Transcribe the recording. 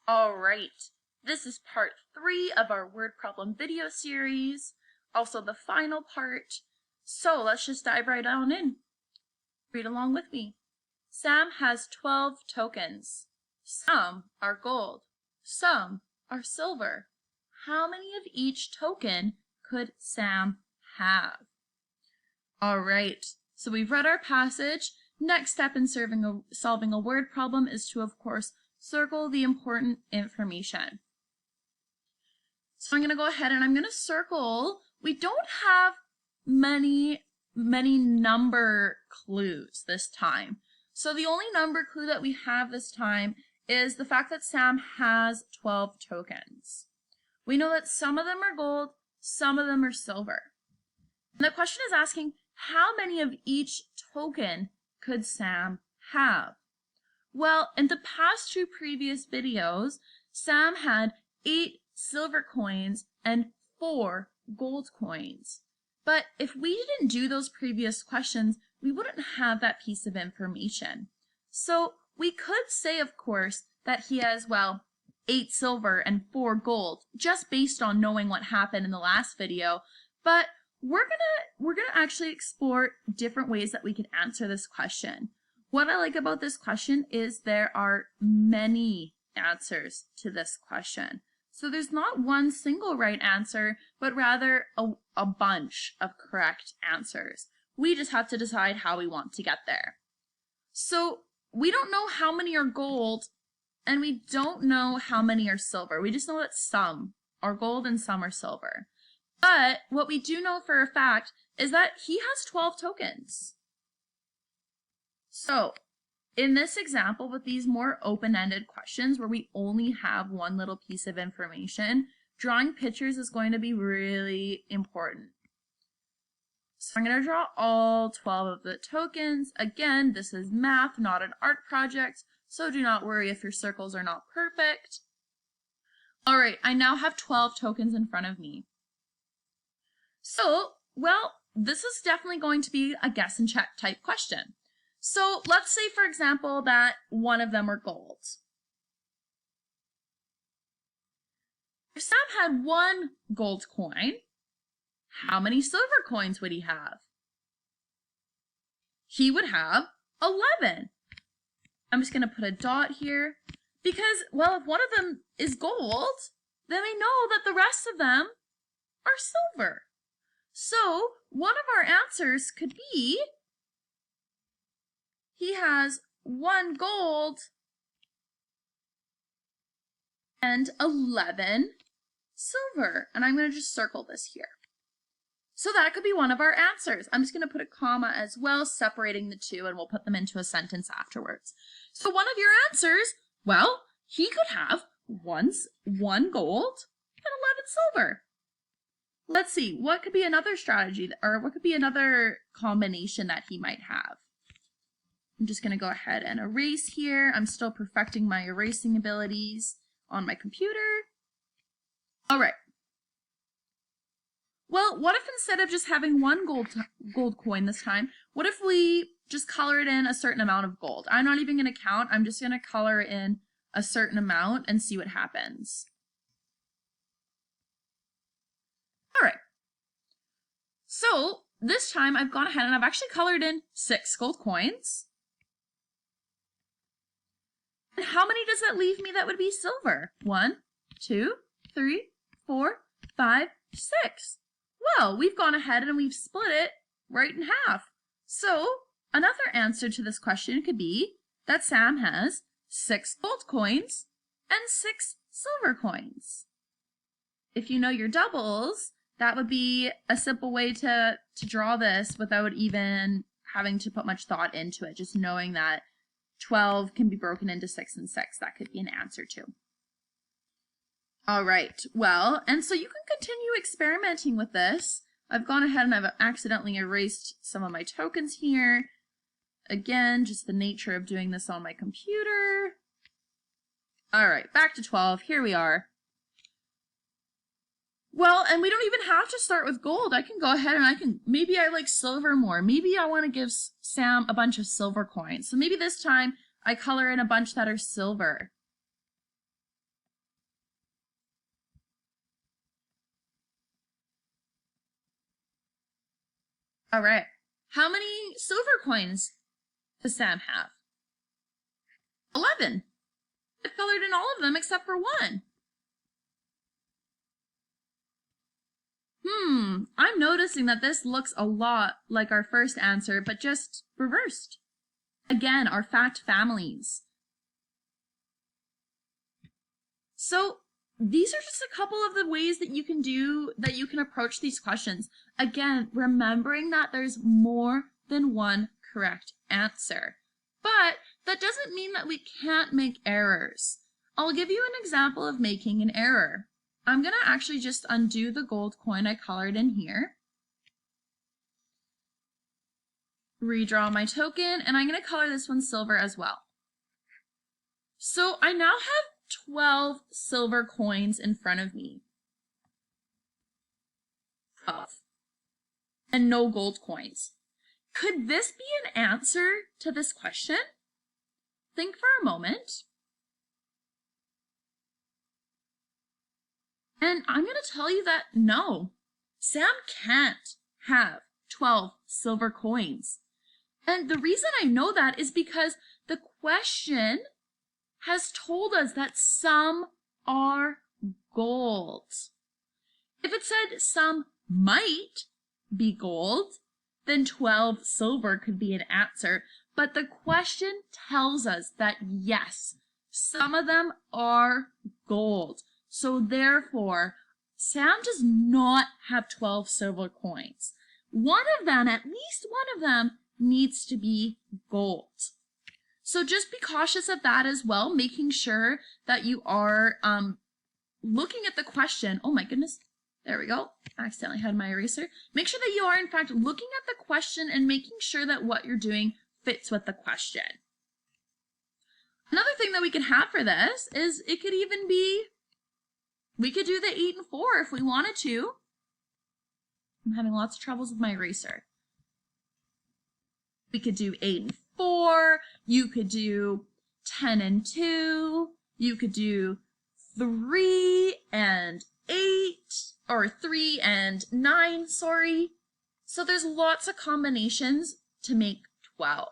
All right, this is part 3 of our word problem video series, also the final part. So let's just dive right on in. Read along with me. Sam has 12 tokens. Some are gold, some are silver. How many of each token could Sam have? All right, so we've read our passage. Next step in solving a word problem is to, of course, circle the important information. So I'm going to go ahead and I'm going to circle. We don't have many number clues this time. So the only number clue that we have this time is the fact that Sam has 12 tokens. We know that some of them are gold, some of them are silver. And the question is asking, how many of each token could Sam have? Well, in the past 2 previous videos, Sam had 8 silver coins and 4 gold coins. But if we didn't do those previous questions, we wouldn't have that piece of information. So we could say, of course, that he has, well, 8 silver and 4 gold, just based on knowing what happened in the last video. But we're gonna actually explore different ways that we can answer this question. What I like about this question is there are many answers to this question. So there's not one single right answer, but rather a bunch of correct answers. We just have to decide how we want to get there. So we don't know how many are gold, and we don't know how many are silver. We just know that some are gold and some are silver. But what we do know for a fact is that he has 12 tokens. So in this example, with these more open-ended questions where we only have one little piece of information, drawing pictures is going to be really important. So I'm going to draw all 12 of the tokens. Again, this is math, not an art project, so do not worry if your circles are not perfect. All right, I now have 12 tokens in front of me. So, well, this is definitely going to be a guess and check type question. So let's say, for example, that one of them are gold. If Sam had 1 gold coin, how many silver coins would he have? He would have 11. I'm just going to put a dot here because, well, if one of them is gold, then we know that the rest of them are silver. So one of our answers could be he has 1 gold and 11 silver. And I'm going to just circle this here. So that could be one of our answers. I'm just going to put a comma as well, separating the two, and we'll put them into a sentence afterwards. So one of your answers, well, he could have 1 gold and 11 silver. Let's see, what could be another strategy, or what could be another combination that he might have? I'm just going to go ahead and erase here. I'm still perfecting my erasing abilities on my computer. All right. Well, what if instead of just having 1 gold coin this time, what if we just color it in a certain amount of gold? I'm not even going to count. I'm just going to color in a certain amount and see what happens. All right. So this time I've gone ahead and I've actually colored in 6 gold coins. And how many does that leave me that would be silver? 1, 2, 3, 4, 5, 6. Well, we've gone ahead and we've split it right in half. So another answer to this question could be that Sam has 6 gold coins and 6 silver coins. If you know your doubles, that would be a simple way to draw this without even having to put much thought into it, just knowing that 12 can be broken into 6 and 6. That could be an answer too. All right, well, and so you can continue experimenting with this. I've gone ahead and I've accidentally erased some of my tokens here. Again, just the nature of doing this on my computer. All right, back to 12. Here we are. Well, and we don't even have to start with gold. I can go ahead and maybe I like silver more. Maybe I want to give Sam a bunch of silver coins. So maybe this time I color in a bunch that are silver. All right. How many silver coins does Sam have? 11. I've colored in all of them except for one. I'm noticing that this looks a lot like our first answer, but just reversed. Again, our fact families. So these are just a couple of the ways that you can approach these questions. Again, remembering that there's more than one correct answer. But that doesn't mean that we can't make errors. I'll give you an example of making an error. I'm going to actually just undo the gold coin I colored in here. Redraw my token, and I'm going to color this one silver as well. So I now have 12 silver coins in front of me. 12. And no gold coins. Could this be an answer to this question? Think for a moment. And I'm going to tell you that no, Sam can't have 12 silver coins. And the reason I know that is because the question has told us that some are gold. If it said some might be gold, then 12 silver could be an answer. But the question tells us that yes, some of them are gold. So therefore, Sam does not have 12 silver coins. One of them, at least one of them, needs to be gold. So just be cautious of that as well, making sure that you are looking at the question. Oh my goodness, there we go. I accidentally had my eraser. Make sure that you are in fact looking at the question and making sure that what you're doing fits with the question. Another thing that we can have for this is it could even be, we could do the 8 and 4 if we wanted to. I'm having lots of troubles with my eraser. We could do 8 and 4. You could do 10 and 2. You could do 3 and 8, or 3 and 9, sorry. So there's lots of combinations to make 12.